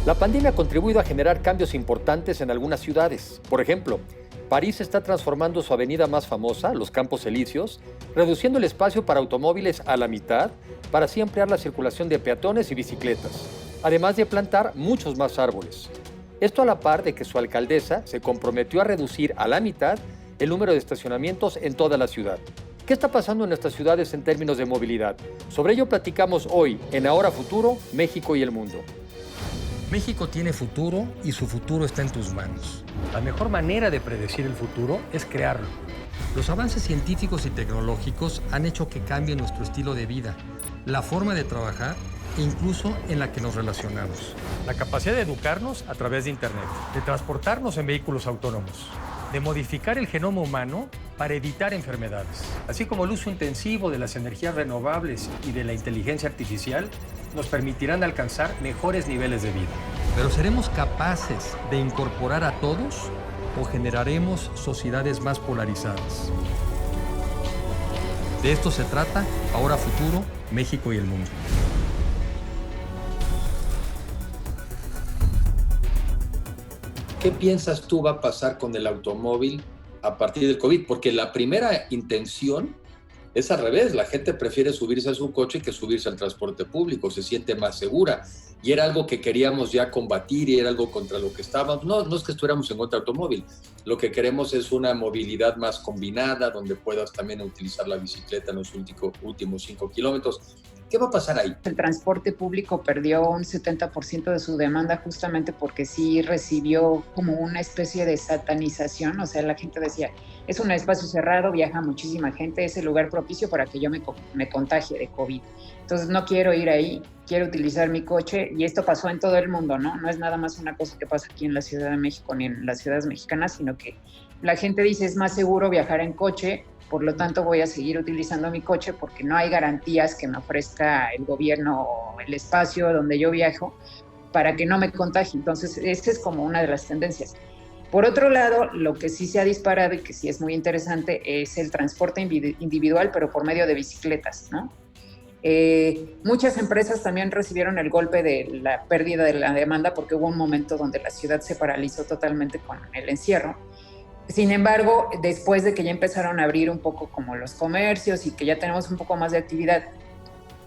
La pandemia ha contribuido a generar cambios importantes en algunas ciudades. Por ejemplo, París está transformando su avenida más famosa, los Campos Elíseos, reduciendo el espacio para automóviles a la mitad para así ampliar la circulación de peatones y bicicletas, además de plantar muchos más árboles. Esto a la par de que su alcaldesa se comprometió a reducir a la mitad el número de estacionamientos en toda la ciudad. ¿Qué está pasando en nuestras ciudades en términos de movilidad? Sobre ello platicamos hoy en Ahora Futuro, México y el Mundo. México tiene futuro y su futuro está en tus manos. La mejor manera de predecir el futuro es crearlo. Los avances científicos y tecnológicos han hecho que cambie nuestro estilo de vida, la forma de trabajar e incluso en la que nos relacionamos. La capacidad de educarnos a través de Internet, de transportarnos en vehículos autónomos, de modificar el genoma humano para evitar enfermedades, así como el uso intensivo de las energías renovables y de la inteligencia artificial nos permitirán alcanzar mejores niveles de vida. Pero ¿seremos capaces de incorporar a todos o generaremos sociedades más polarizadas? De esto se trata Ahora Futuro, México y el Mundo. ¿Qué piensas tú va a pasar con el automóvil a partir del COVID? Porque la primera intención es al revés, la gente prefiere subirse a su coche que subirse al transporte público, se siente más segura. Y era algo que queríamos ya combatir y era algo contra lo que estábamos. No es que estuviéramos en contra del automóvil, lo que queremos es una movilidad más combinada, donde puedas también utilizar la bicicleta en los últimos 5 kilómetros. ¿Qué va a pasar ahí? El transporte público perdió un 70% de su demanda justamente porque sí recibió como una especie de satanización, o sea, la gente decía, es un espacio cerrado, viaja muchísima gente, es el lugar propicio para que yo me contagie de COVID. Entonces no quiero ir ahí, quiero utilizar mi coche y esto pasó en todo el mundo, ¿no? No es nada más una cosa que pasa aquí en la Ciudad de México ni en las ciudades mexicanas, sino que la gente dice es más seguro viajar en coche, por lo tanto voy a seguir utilizando mi coche porque no hay garantías que me ofrezca el gobierno o el espacio donde yo viajo para que no me contagie. Entonces, esta es como una de las tendencias. Por otro lado, lo que sí se ha disparado y que sí es muy interesante es el transporte individual, pero por medio de bicicletas, ¿no? Muchas empresas también recibieron el golpe de la pérdida de la demanda porque hubo un momento donde la ciudad se paralizó totalmente con el encierro. Sin embargo, después de que ya empezaron a abrir un poco como los comercios y que ya tenemos un poco más de actividad,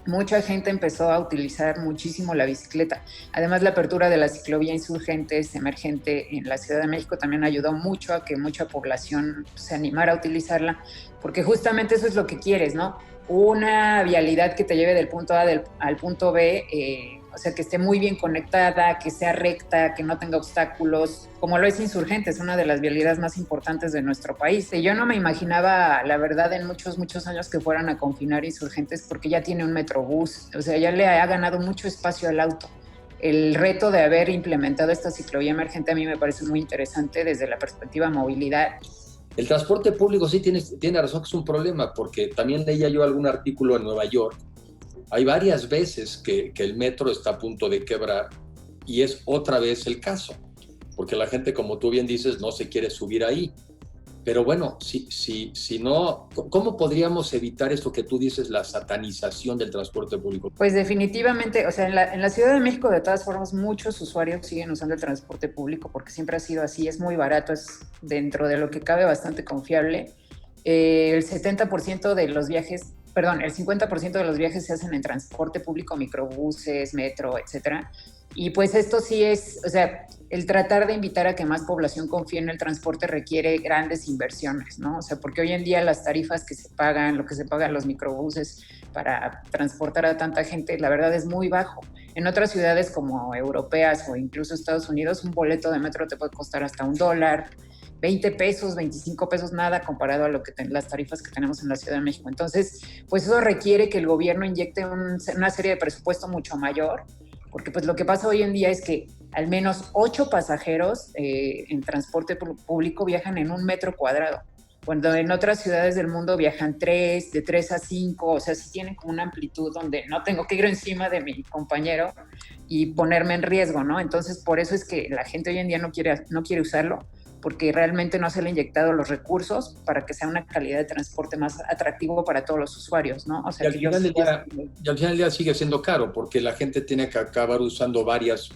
mucha gente empezó a utilizar muchísimo la bicicleta. Además, la apertura de la ciclovía Insurgentes emergente en la Ciudad de México también ayudó mucho a que mucha población se animara a utilizarla, porque justamente eso es lo que quieres, ¿no? Una vialidad que te lleve del punto A al punto B, o sea, que esté muy bien conectada, que sea recta, que no tenga obstáculos, como lo es Insurgentes, una de las vialidades más importantes de nuestro país. Y yo no me imaginaba, la verdad, en muchos años que fueran a confinar Insurgentes porque ya tiene un metrobús, o sea, ya le ha ganado mucho espacio al auto. El reto de haber implementado esta ciclovía emergente a mí me parece muy interesante desde la perspectiva movilidad. El transporte público sí tiene razón que es un problema, porque también leía yo algún artículo en Nueva York. Hay varias veces que el metro está a punto de quebrar y es otra vez el caso, porque la gente, como tú bien dices, no se quiere subir ahí. Pero bueno, si no, ¿cómo podríamos evitar esto que tú dices, la satanización del transporte público? Pues definitivamente, o sea, en la Ciudad de México, de todas formas, muchos usuarios siguen usando el transporte público porque siempre ha sido así, es muy barato, es dentro de lo que cabe bastante confiable. El 70% de los viajes, perdón, el 50% de los viajes se hacen en transporte público, microbuses, metro, etcétera. Y pues esto sí es, o sea, el tratar de invitar a que más población confíe en el transporte requiere grandes inversiones, ¿no? O sea, porque hoy en día las tarifas que se pagan, lo que se pagan los microbuses para transportar a tanta gente, la verdad es muy bajo. En otras ciudades como europeas o incluso Estados Unidos, un boleto de metro te puede costar hasta $1, 20 pesos, 25 pesos, nada comparado a lo que las tarifas que tenemos en la Ciudad de México. Entonces, pues eso requiere que el gobierno inyecte una serie de presupuesto mucho mayor, porque pues lo que pasa hoy en día es que al menos 8 pasajeros en transporte público viajan en un metro cuadrado, cuando en otras ciudades del mundo viajan 3, de 3 a 5, o sea, sí tienen como una amplitud donde no tengo que ir encima de mi compañero y ponerme en riesgo, ¿no? Entonces, por eso es que la gente hoy en día no quiere usarlo, porque realmente no se le han inyectado los recursos para que sea una calidad de transporte más atractivo para todos los usuarios, ¿no? O sea, y al final del día sigue siendo caro, porque la gente tiene que acabar usando varios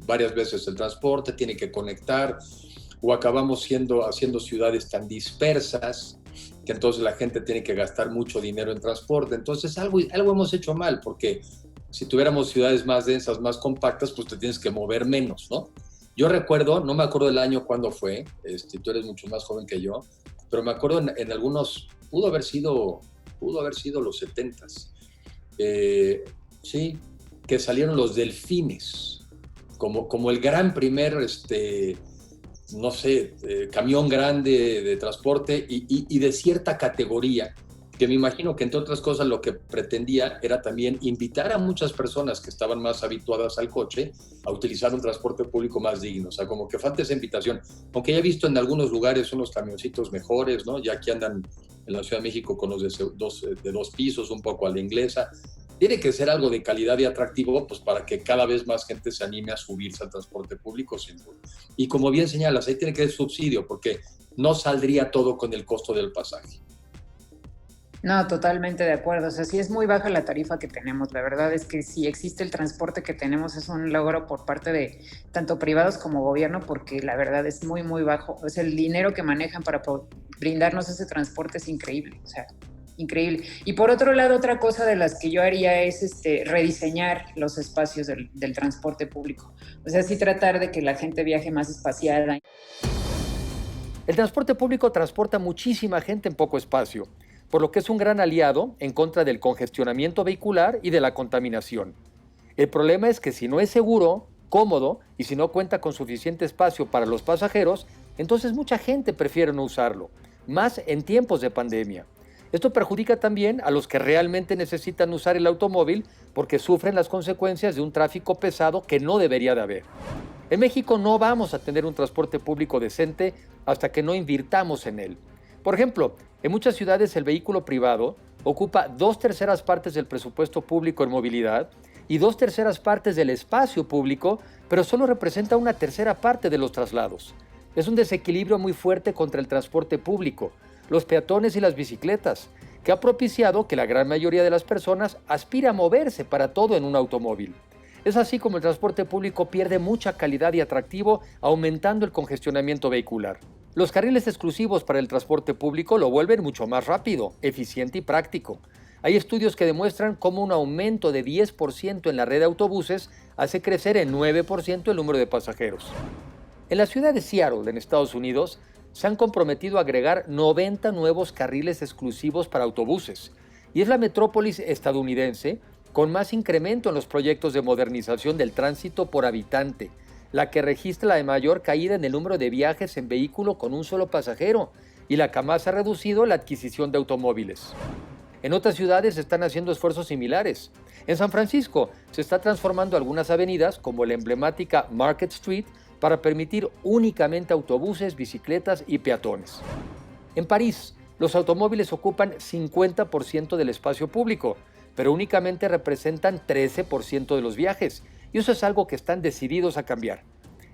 varias veces el transporte, tiene que conectar, o acabamos haciendo ciudades tan dispersas que entonces la gente tiene que gastar mucho dinero en transporte. Entonces algo hemos hecho mal, porque si tuviéramos ciudades más densas, más compactas, pues te tienes que mover menos, ¿no? Yo recuerdo, no me acuerdo del año cuándo fue, tú eres mucho más joven que yo, pero me acuerdo en algunos, pudo haber sido los 70s, sí, que salieron los delfines, como el gran primer, no sé, camión grande de transporte y de cierta categoría, que me imagino que entre otras cosas lo que pretendía era también invitar a muchas personas que estaban más habituadas al coche a utilizar un transporte público más digno. O sea, como que falta esa invitación. Aunque ya he visto en algunos lugares unos camioncitos mejores, ¿no? Ya que andan en la Ciudad de México con los de dos pisos, un poco a la inglesa. Tiene que ser algo de calidad y atractivo, pues para que cada vez más gente se anime a subirse al transporte público, sin duda. Y como bien señalas, ahí tiene que haber subsidio, porque no saldría todo con el costo del pasaje. No, totalmente de acuerdo. O sea, sí es muy baja la tarifa que tenemos. La verdad es que si existe el transporte que tenemos es un logro por parte de tanto privados como gobierno, porque la verdad es muy, muy bajo. O sea, el dinero que manejan para brindarnos ese transporte es increíble. O sea, increíble. Y por otro lado, otra cosa de las que yo haría es rediseñar los espacios del transporte público. O sea, sí tratar de que la gente viaje más espaciada. El transporte público transporta muchísima gente en poco espacio, por lo que es un gran aliado en contra del congestionamiento vehicular y de la contaminación. El problema es que si no es seguro, cómodo y si no cuenta con suficiente espacio para los pasajeros, entonces mucha gente prefiere no usarlo, más en tiempos de pandemia. Esto perjudica también a los que realmente necesitan usar el automóvil porque sufren las consecuencias de un tráfico pesado que no debería de haber. En México no vamos a tener un transporte público decente hasta que no invirtamos en él. Por ejemplo, en muchas ciudades el vehículo privado ocupa 2/3 partes del presupuesto público en movilidad y 2/3 partes del espacio público, pero solo representa 1/3 parte de los traslados. Es un desequilibrio muy fuerte contra el transporte público, los peatones y las bicicletas, que ha propiciado que la gran mayoría de las personas aspire a moverse para todo en un automóvil. Es así como el transporte público pierde mucha calidad y atractivo, aumentando el congestionamiento vehicular. Los carriles exclusivos para el transporte público lo vuelven mucho más rápido, eficiente y práctico. Hay estudios que demuestran cómo un aumento de 10% en la red de autobuses hace crecer en 9% el número de pasajeros. En la ciudad de Seattle, en Estados Unidos, se han comprometido a agregar 90 nuevos carriles exclusivos para autobuses, y es la metrópolis estadounidense con más incremento en los proyectos de modernización del tránsito por habitante, la que registra la mayor caída en el número de viajes en vehículo con un solo pasajero y la que más ha reducido la adquisición de automóviles. En otras ciudades se están haciendo esfuerzos similares. En San Francisco se está transformando algunas avenidas como la emblemática Market Street para permitir únicamente autobuses, bicicletas y peatones. En París, los automóviles ocupan 50% del espacio público, pero únicamente representan 13% de los viajes. Y eso es algo que están decididos a cambiar.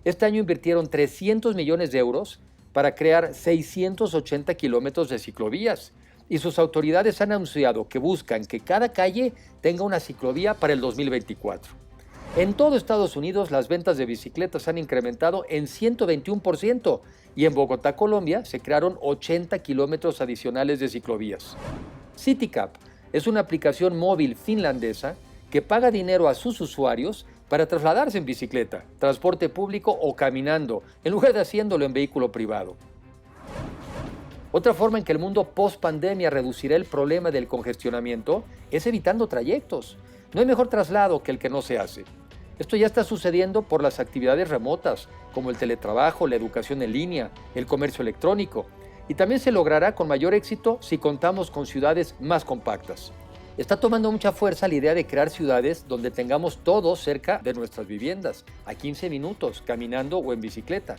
Este año invirtieron 300 millones de euros para crear 680 kilómetros de ciclovías. Y sus autoridades han anunciado que buscan que cada calle tenga una ciclovía para el 2024. En todo Estados Unidos, las ventas de bicicletas han incrementado en 121% y en Bogotá, Colombia, se crearon 80 kilómetros adicionales de ciclovías. CityCab es una aplicación móvil finlandesa que paga dinero a sus usuarios para trasladarse en bicicleta, transporte público o caminando, en lugar de haciéndolo en vehículo privado. Otra forma en que el mundo post-pandemia reducirá el problema del congestionamiento es evitando trayectos. No hay mejor traslado que el que no se hace. Esto ya está sucediendo por las actividades remotas, como el teletrabajo, la educación en línea, el comercio electrónico, y también se logrará con mayor éxito si contamos con ciudades más compactas. Está tomando mucha fuerza la idea de crear ciudades donde tengamos todo cerca de nuestras viviendas, a 15 minutos, caminando o en bicicleta.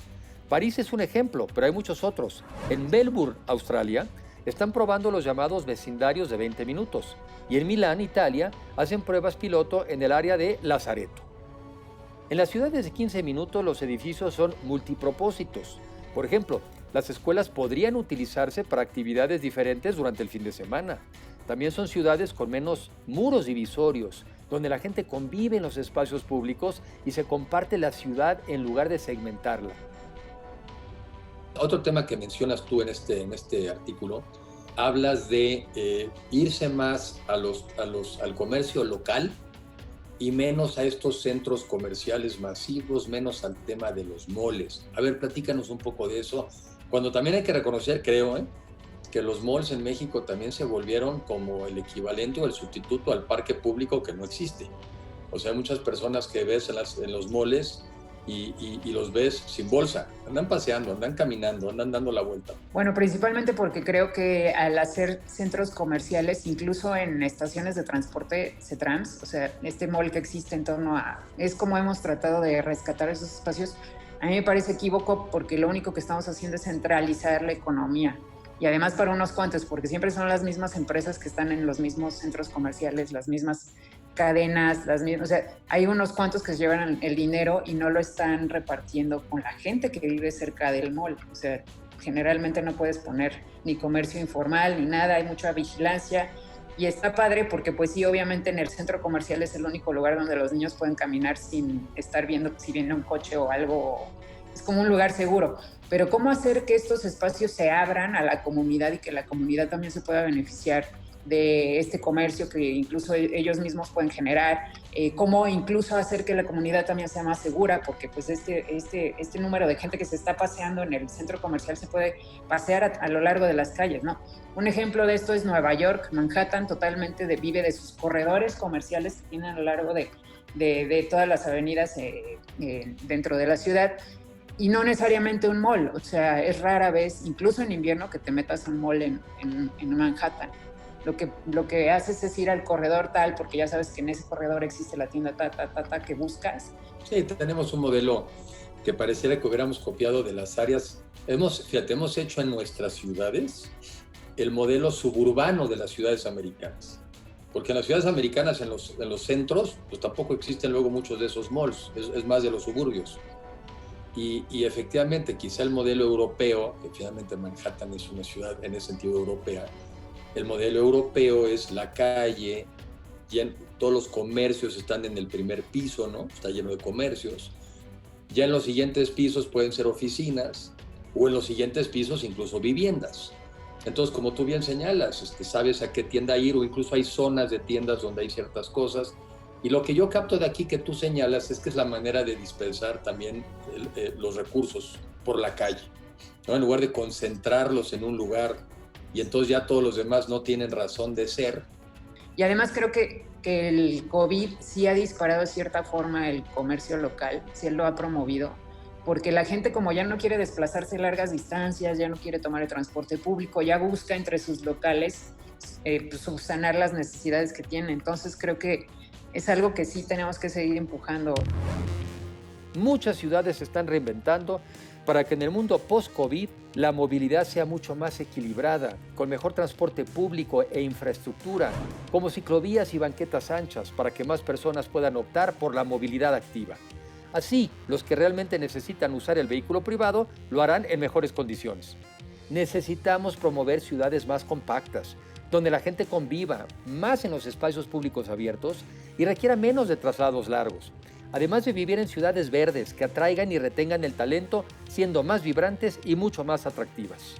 París es un ejemplo, pero hay muchos otros. En Melbourne, Australia, están probando los llamados vecindarios de 20 minutos. Y en Milán, Italia, hacen pruebas piloto en el área de Lazareto. En las ciudades de 15 minutos, los edificios son multipropósitos. Por ejemplo, las escuelas podrían utilizarse para actividades diferentes durante el fin de semana. También son ciudades con menos muros divisorios, donde la gente convive en los espacios públicos y se comparte la ciudad en lugar de segmentarla. Otro tema que mencionas tú en este artículo, hablas de irse más al comercio local y menos a estos centros comerciales masivos, menos al tema de los moles. A ver, platícanos un poco de eso, cuando también hay que reconocer, creo, que los malls en México también se volvieron como el equivalente o el sustituto al parque público que no existe. O sea, hay muchas personas que ves en los malls y los ves sin bolsa, andan paseando, andan caminando, andan dando la vuelta. Bueno, principalmente porque creo que al hacer centros comerciales, incluso en estaciones de transporte CETRANS, o sea, este mall que existe en torno a... Es como hemos tratado de rescatar esos espacios. A mí me parece equívoco porque lo único que estamos haciendo es centralizar la economía. Y además para unos cuantos, porque siempre son las mismas empresas que están en los mismos centros comerciales, las mismas cadenas, o sea, hay unos cuantos que se llevan el dinero y no lo están repartiendo con la gente que vive cerca del mall. O sea, generalmente no puedes poner ni comercio informal ni nada, hay mucha vigilancia y está padre porque pues sí, obviamente en el centro comercial es el único lugar donde los niños pueden caminar sin estar viendo si viene un coche o algo, es como un lugar seguro. Pero ¿cómo hacer que estos espacios se abran a la comunidad y que la comunidad también se pueda beneficiar de este comercio que incluso ellos mismos pueden generar? Cómo incluso hacer que la comunidad también sea más segura, porque pues este número de gente que se está paseando en el centro comercial se puede pasear a lo largo de las calles, ¿no? Un ejemplo de esto es Nueva York. Manhattan totalmente vive de sus corredores comerciales que tienen a lo largo de todas las avenidas dentro de la ciudad. Y no necesariamente un mall, o sea, es rara vez, incluso en invierno, que te metas a un mall en Manhattan. Lo que haces es ir al corredor tal, porque ya sabes que en ese corredor existe la tienda que buscas. Sí, tenemos un modelo que pareciera que hubiéramos copiado de las áreas. Hemos hecho en nuestras ciudades el modelo suburbano de las ciudades americanas. Porque en las ciudades americanas, en los centros, pues tampoco existen luego muchos de esos malls, es más de los suburbios. Y efectivamente, quizá el modelo europeo, que finalmente Manhattan es una ciudad en ese sentido europea, el modelo europeo es la calle, todos los comercios están en el primer piso, ¿no? Está lleno de comercios. Ya en los siguientes pisos pueden ser oficinas o en los siguientes pisos incluso viviendas. Entonces, como tú bien señalas, sabes a qué tienda ir o incluso hay zonas de tiendas donde hay ciertas cosas. Y lo que yo capto de aquí que tú señalas es que es la manera de dispersar también los recursos por la calle, ¿no? En lugar de concentrarlos en un lugar y entonces ya todos los demás no tienen razón de ser. Y además creo que el COVID sí ha disparado de cierta forma el comercio local, sí lo ha promovido, porque la gente como ya no quiere desplazarse largas distancias, ya no quiere tomar el transporte público, ya busca entre sus locales pues, subsanar las necesidades que tiene. Entonces creo que es algo que sí tenemos que seguir empujando. Muchas ciudades se están reinventando para que en el mundo post-COVID la movilidad sea mucho más equilibrada, con mejor transporte público e infraestructura, como ciclovías y banquetas anchas, para que más personas puedan optar por la movilidad activa. Así, los que realmente necesitan usar el vehículo privado lo harán en mejores condiciones. Necesitamos promover ciudades más compactas, donde la gente conviva más en los espacios públicos abiertos y requiera menos de traslados largos, además de vivir en ciudades verdes que atraigan y retengan el talento, siendo más vibrantes y mucho más atractivas.